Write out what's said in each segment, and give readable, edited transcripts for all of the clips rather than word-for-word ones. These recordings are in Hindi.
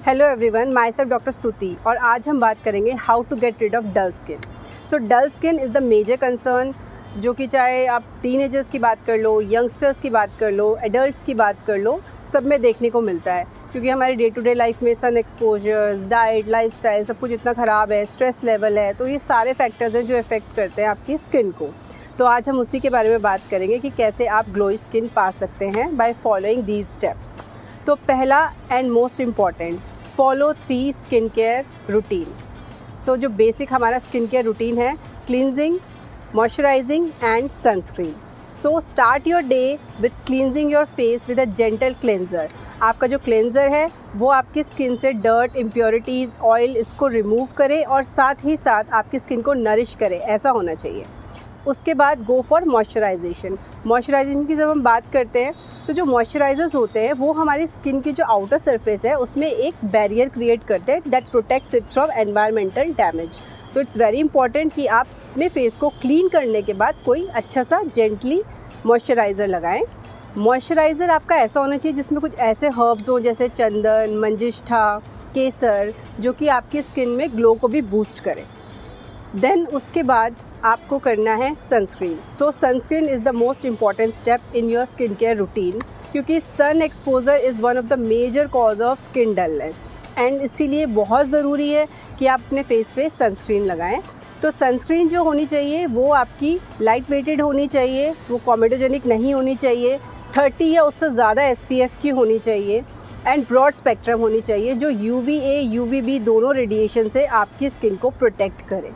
Hello everyone, myself doctor Stuti और आज हम बात करेंगे how to get rid of dull skin. So dull skin is the major concern, जो कि चाहे आप टीनेजर्स की बात कर लो, यंगस्टर्स की बात कर लो, एडल्ट्स की बात कर लो, सब में देखने को मिलता है। क्योंकि हमारे डे टू डे लाइफ में सन एक्सपोजर्स, डाइट, लाइफस्टाइल सब कुछ इतना ख़राब है, स्ट्रेस लेवल है, तो ये सारे फैक्टर्स हैं जो इफ़ेक्ट करते हैं आपकी स्किन को। तो आज हम उसी के बारे में बात करेंगे कि कैसे आप ग्लोई स्किन पा सकते हैं बाय फॉलोइंग दीज स्टेप्स। तो पहला and most important, follow 3 skin care routine. So जो बेसिक हमारा स्किन केयर रूटीन है, cleansing, moisturising and sunscreen. So start your day with cleansing your face with a gentle cleanser. आपका जो क्लेंजर है वो आपकी स्किन से डर्ट, इम्प्योरिटीज़, ऑयल इसको रिमूव करे और साथ ही साथ आपकी स्किन को नरिश करे, ऐसा होना चाहिए। उसके बाद गो फॉर मॉइस्चराइजेशन। मॉइस्चराइजेशन की जब हम बात करते हैं तो जो मॉइस्चराइजर्स होते हैं वो हमारी स्किन की जो आउटर सरफेस है उसमें एक बैरियर क्रिएट करते हैं that protects it from environmental damage. तो इट्स वेरी इंपॉर्टेंट कि आप अपने फेस को क्लीन करने के बाद कोई अच्छा सा जेंटली मॉइस्चराइज़र लगाएं। मॉइस्चराइज़र आपका ऐसा होना चाहिए जिसमें कुछ ऐसे हर्ब्स हों जैसे चंदन, मंजिष्ठा, केसर, जो कि आपकी स्किन में ग्लो को भी बूस्ट करे। देन उसके बाद आपको करना है sunscreen. So sunscreen is the most important step in your skin care routine, क्योंकि sun exposure is one of the major cause of skin dullness and इसीलिए बहुत ज़रूरी है कि आप अपने फेस पे सनस्क्रीन लगाएं। तो सनस्क्रीन जो होनी चाहिए वो आपकी लाइट वेटेड होनी चाहिए, वो कॉमेडोजेनिक नहीं होनी चाहिए, 30 या उससे ज़्यादा SPF की होनी चाहिए एंड ब्रॉड स्पेक्ट्रम होनी चाहिए, जो UVA, UVB दोनों रेडिएशन से आपकी स्किन को प्रोटेक्ट करे,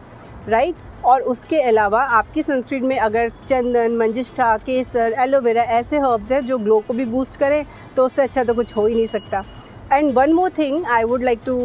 राइट। और उसके अलावा आपकी सनस्क्रीन में अगर चंदन, मंजिष्ठा, केसर, एलोवेरा ऐसे हर्ब्स हैं जो ग्लो को भी बूस्ट करें, तो उससे अच्छा तो कुछ हो ही नहीं सकता। And one more thing I would like to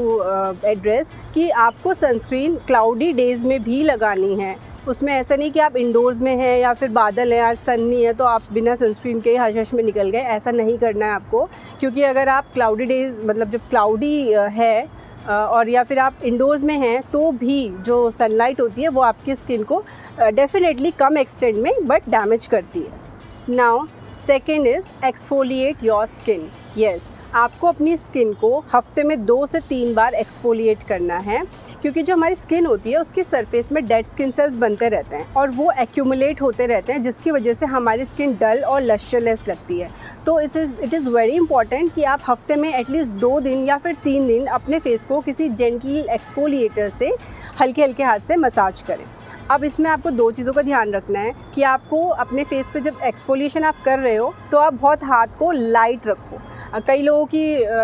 address कि आपको सनस्क्रीन क्लाउडी डेज़ में भी लगानी है। उसमें ऐसा नहीं कि आप इंडोर्स में हैं या फिर बादल है, आज सन नहीं है तो आप बिना सनस्क्रीन के हश में निकल गए, ऐसा नहीं करना है आपको। क्योंकि अगर आप क्लाउडी डेज़ मतलब जब क्लाउडी है और या फिर आप इंडोर्स में हैं तो भी जो सनलाइट होती है वो आपकी स्किन को डेफिनेटली कम एक्सटेंट में बट डैमेज करती है। Now second is exfoliate your skin. Yes, आपको अपनी स्किन को हफ्ते में 2 से 3 बार एक्सफोलिएट करना है, क्योंकि जो हमारी स्किन होती है उसकी सरफेस में डेड स्किन सेल्स बनते रहते हैं और वो एक्यूमुलेट होते रहते हैं, जिसकी वजह से हमारी स्किन डल और लस्टरलेस लगती है। तो इट इज़ वेरी इंपॉर्टेंट कि आप हफ्ते में एटलीस्ट 2 दिन या फिर 3 दिन अपने फेस को किसी जेंटल एक्सफोलिएटर से हल्के हल्के हाथ से मसाज करें। अब इसमें आपको 2 चीज़ों का ध्यान रखना है कि आपको अपने फेस पे जब एक्सफोलिएशन आप कर रहे हो तो आप बहुत हाथ को लाइट रखो। कई लोगों की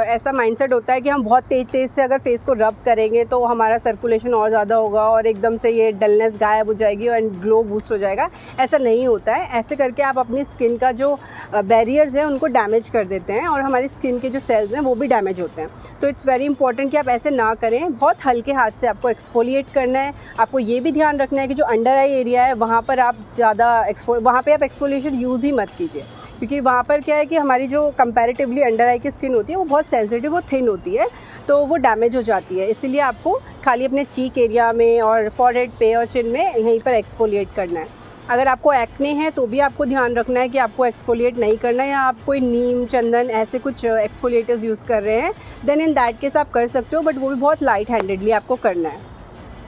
ऐसा माइंडसेट होता है कि हम बहुत तेज़ से अगर फेस को रब करेंगे तो हमारा सर्कुलेशन और ज़्यादा होगा और एकदम से ये डलनेस गायब हो जाएगी और ग्लो बूस्ट हो जाएगा। ऐसा नहीं होता है। ऐसे करके आप अपनी स्किन का जो बैरियर्स हैं उनको डैमेज कर देते हैं और हमारी स्किन के जो सेल्स हैं वो भी डैमेज होते हैं। तो इट्स वेरी इंपॉर्टेंट कि आप ऐसे ना करें, बहुत हल्के हाथ से आपको एक्सफोलिएट करना है। आपको ये भी ध्यान रखना है कि जो अंडर आई एरिया है वहाँ पर आप ज़्यादा वहाँ पे आप एक्सफोलिएशन यूज़ ही मत कीजिए, क्योंकि वहाँ पर क्या है कि हमारी जो कंपैरेटिवली अंडर आई की स्किन होती है वो बहुत सेंसिटिव और थिन होती है, तो वो डैमेज हो जाती है। इसीलिए आपको खाली अपने चीक एरिया में और फॉरहेड पे और चिन में यहीं पर एक्सफोलिएट करना है। अगर आपको एक्ने है तो भी आपको ध्यान रखना है कि आपको एक्सफोलिएट नहीं करना है, या आप कोई नीम, चंदन ऐसे कुछ एक्सफोलिएटर्स यूज़ कर रहे हैं, देन इन दैट केस आप कर सकते हो, बट वो भी बहुत लाइट हैंडेडली आपको करना है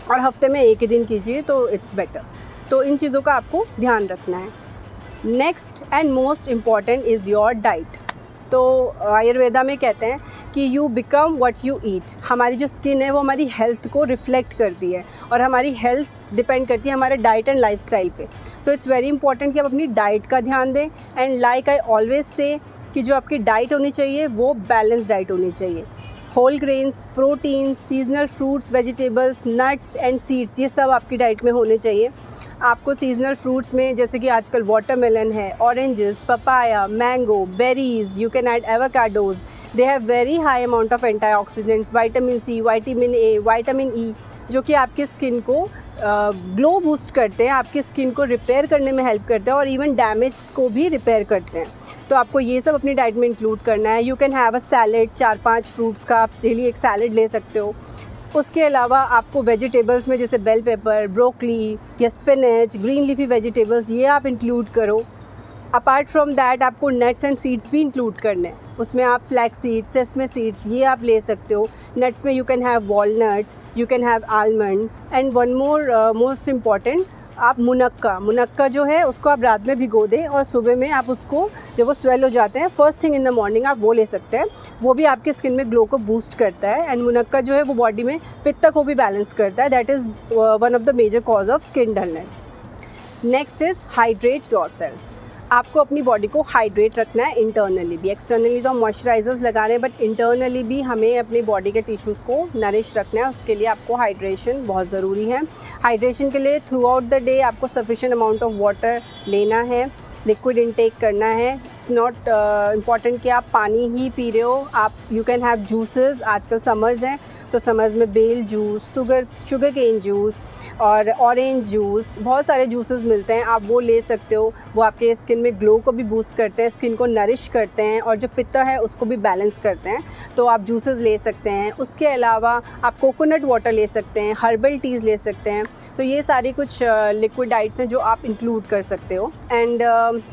और हफ्ते में 1 ही दिन कीजिए तो इट्स बेटर। तो इन चीज़ों का आपको ध्यान रखना है। Next and most important is your diet. तो आयुर्वेदा में कहते हैं कि you become what you eat. हमारी जो स्किन है वो हमारी हेल्थ को रिफ्लेक्ट करती है और हमारी हेल्थ डिपेंड करती है हमारे डाइट एंड लाइफस्टाइल पे। तो इट्स वेरी इंपॉर्टेंट कि आप अपनी डाइट का ध्यान दें। And like I always say कि जो आपकी डाइट होनी चाहिए वो बैलेंस डाइट होनी चाहिए। Whole grains, protein, seasonal fruits, vegetables, nuts and seeds, ये सब आपकी डाइट में होने चाहिए। आपको सीजनल फ्रूट्स में जैसे कि आजकल वाटरमेलन है, oranges, papaya, mango, berries, you can add avocados. They have very high amount of antioxidants, vitamin C, vitamin A, vitamin E, जो कि आपकी स्किन को ग्लो बूस्ट करते हैं, आपकी स्किन को रिपेयर करने में हेल्प करते हैं और इवन डैमेज को भी रिपेयर करते हैं। तो आपको ये सब अपनी डाइट में इंक्लूड करना है। You can have a salad, 4-5 fruits का आप डेली एक सैलेड ले सकते हो। उसके अलावा आपको वेजिटेबल्स में जैसे बेल पेपर, ब्रोकली या स्पिनच, ग्रीन लीफी वेजिटेबल्स, ये आप इंक्लूड करो। अपार्ट फ्रॉम दैट आपको नट्स एंड सीड्स भी इंक्लूड करने हैं। उसमें आप फ्लैक्स सीड्स, सेसमे सीड्स ये आप ले सकते हो। नट्स में you can have walnut, you can have almond and one more most important, आप मुनक्का जो है उसको आप रात में भिगो दें और सुबह में आप उसको जब वो स्वेल हो जाते हैं first thing in the morning आप वो ले सकते हैं। वो भी आपके स्किन में ग्लो को बूस्ट करता है एंड मुनक्का जो है वो बॉडी में पित्त को भी बैलेंस करता है। That is one of the major cause of skin dullness. Next is hydrate yourself. आपको अपनी बॉडी को हाइड्रेट रखना है इंटरनली भी। एक्सटर्नली तो हम मॉइस्चराइजर्स लगा रहे हैं बट इंटरनली भी हमें अपनी बॉडी के टिश्यूज़ को नरिश रखना है। उसके लिए आपको हाइड्रेशन बहुत ज़रूरी है। हाइड्रेशन के लिए थ्रू आउट द डे आपको सफिशिएंट अमाउंट ऑफ वाटर लेना है, लिक्विड इनटेक करना है। इट्स नॉट इम्पॉर्टेंट कि आप पानी ही पी रहे हो। आप यू कैन हैव जूसेस। आजकल समर्स हैं तो समर्स में बेल जूस, शुगर केन जूस और ऑरेंज जूस, बहुत सारे जूसेस मिलते हैं, आप वो ले सकते हो। वो आपके स्किन में ग्लो को भी बूस्ट करते हैं, स्किन को नरिश करते हैं और जो पित्त है उसको भी बैलेंस करते हैं। तो आप जूसेस ले सकते हैं। उसके अलावा आप कोकोनट वाटर ले सकते हैं, हर्बल टीज़ ले सकते हैं। तो ये सारी कुछ लिक्विड डाइट्स हैं जो आप इंक्लूड कर सकते हो। एंड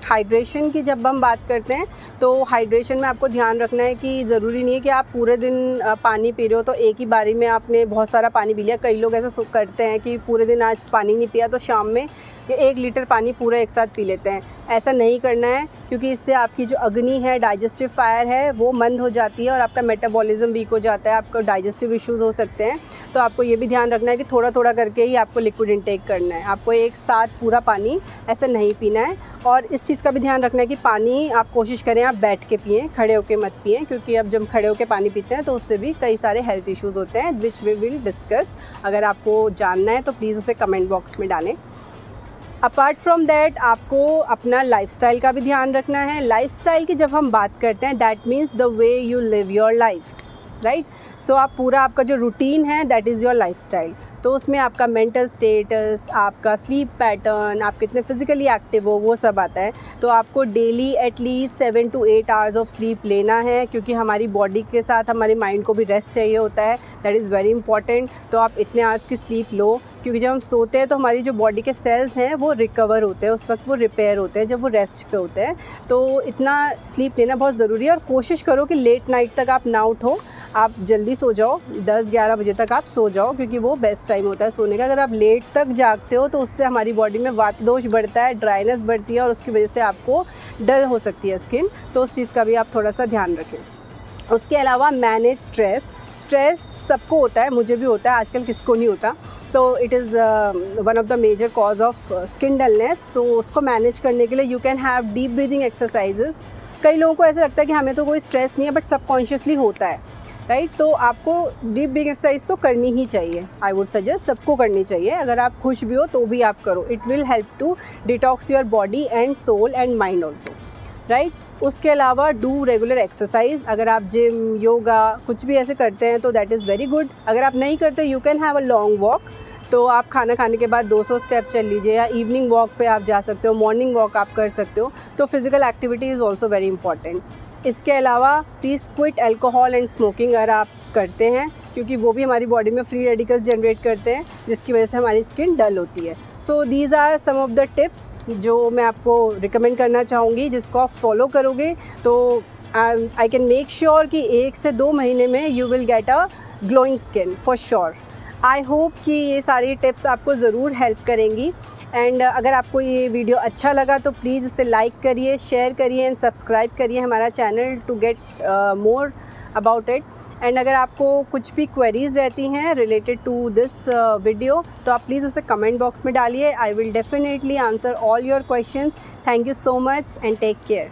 हाइड्रेशन की जब हम बात करते हैं तो हाइड्रेशन में आपको ध्यान रखना है कि ज़रूरी नहीं है कि आप पूरे दिन पानी पी रहे हो तो एक ही बारी में आपने बहुत सारा पानी पी लिया। कई लोग ऐसा करते हैं कि पूरे दिन आज पानी नहीं पिया तो शाम में 1 लीटर पानी पूरा एक साथ पी लेते हैं। ऐसा नहीं करना है क्योंकि इससे आपकी जो अग्नि है, डाइजेस्टिव फायर है, वो मंद हो जाती है और आपका मेटाबॉलिज्म वीक हो जाता है, आपको डाइजेस्टिव इश्यूज़ हो सकते हैं। तो आपको ये भी ध्यान रखना है कि थोड़ा थोड़ा करके ही आपको लिक्विड इनटेक करना है। आपको एक साथ पूरा पानी ऐसा नहीं पीना है। और इस चीज़ का भी ध्यान रखना है कि पानी आप कोशिश करें आप बैठ के पिएँ, खड़े होकर मत पिएँ, क्योंकि अब जब खड़े होकर पानी पीते हैं तो उससे भी कई सारे हेल्थ इश्यूज़ होते हैं विच वी विल डिस्कस। अगर आपको जानना है तो प्लीज़ उसे कमेंट बॉक्स में डालें। अपार्ट फ्रॉम दैट आपको अपना लाइफस्टाइल का भी ध्यान रखना है। लाइफस्टाइल की जब हम बात करते हैं that means the way you live your life, right. So आप पूरा आपका जो रूटीन है दैट इज़ योर लाइफस्टाइल। तो उसमें आपका मेंटल स्टेटस, आपका स्लीप पैटर्न, आप कितने फिज़िकली एक्टिव हो, वो सब आता है। तो आपको daily at least 7 to 8 hours of sleep लेना है क्योंकि हमारी बॉडी के साथ हमारे माइंड को भी रेस्ट चाहिए होता है। That is very important. तो आप इतने आवर्स की स्लीप लो क्योंकि जब हम सोते हैं तो हमारी जो बॉडी के सेल्स हैं वो रिकवर होते हैं, उस वक्त वो रिपेयर होते हैं जब वो रेस्ट पे होते हैं। तो इतना स्लीप लेना बहुत ज़रूरी है और कोशिश करो कि लेट नाइट तक आप ना उठो, आप जल्दी सो जाओ, 10-11 बजे तक आप सो जाओ क्योंकि वो बेस्ट टाइम होता है सोने का। अगर आप लेट तक जागते हो तो उससे हमारी बॉडी में वात दोष बढ़ता है, ड्राइनेस बढ़ती है और उसकी वजह से आपको डल हो सकती है स्किन। तो उस चीज़ का भी आप थोड़ा सा ध्यान रखें। उसके अलावा मैनेज स्ट्रेस। स्ट्रेस सबको होता है, मुझे भी होता है, आजकल किसको नहीं होता। तो it is one of the major cause of skin dullness. तो उसको मैनेज करने के लिए you can have deep breathing exercises. कई लोगों को ऐसा लगता है कि हमें तो कोई स्ट्रेस नहीं है बट सबकॉन्शियसली होता है, राइट। तो आपको डीप ब्रीदिंग एक्सरसाइज तो करनी ही चाहिए। आई वुड सजेस्ट सबको करनी चाहिए। अगर आप खुश भी हो तो भी आप करो। It will help to detox your body and soul and mind also, right. उसके अलावा डू रेगुलर एक्सरसाइज। अगर आप जिम, योगा कुछ भी ऐसे करते हैं तो दैट इज़ वेरी गुड। अगर आप नहीं करते you can have a long walk. तो आप खाना खाने के बाद 200 स्टेप चल लीजिए या इवनिंग वॉक पे आप जा सकते हो, मॉर्निंग वॉक आप कर सकते हो। तो physical activity is also very important. इसके अलावा please quit alcohol and smoking अगर आप करते हैं क्योंकि वो भी हमारी बॉडी में फ्री रेडिकल्स जनरेट करते हैं जिसकी वजह से हमारी स्किन डल होती है। So these are some of the tips जो मैं आपको रिकमेंड करना चाहूँगी, जिसको आप फॉलो करोगे तो आई कैन मेक श्योर कि 1 से 2 महीने में you will get a glowing skin for sure. I hope कि ये सारी टिप्स आपको ज़रूर हेल्प करेंगी। एंड अगर आपको ये वीडियो अच्छा लगा तो प्लीज़ इसे लाइक करिए, शेयर करिए एंड सब्सक्राइब करिए हमारा channel to get more about it. And अगर आपको कुछ भी क्वेरीज़ रहती हैं रिलेटेड टू दिस वीडियो तो आप प्लीज़ उसे कमेंट बॉक्स में डालिए। I will definitely answer all your questions. Thank you so much and take care.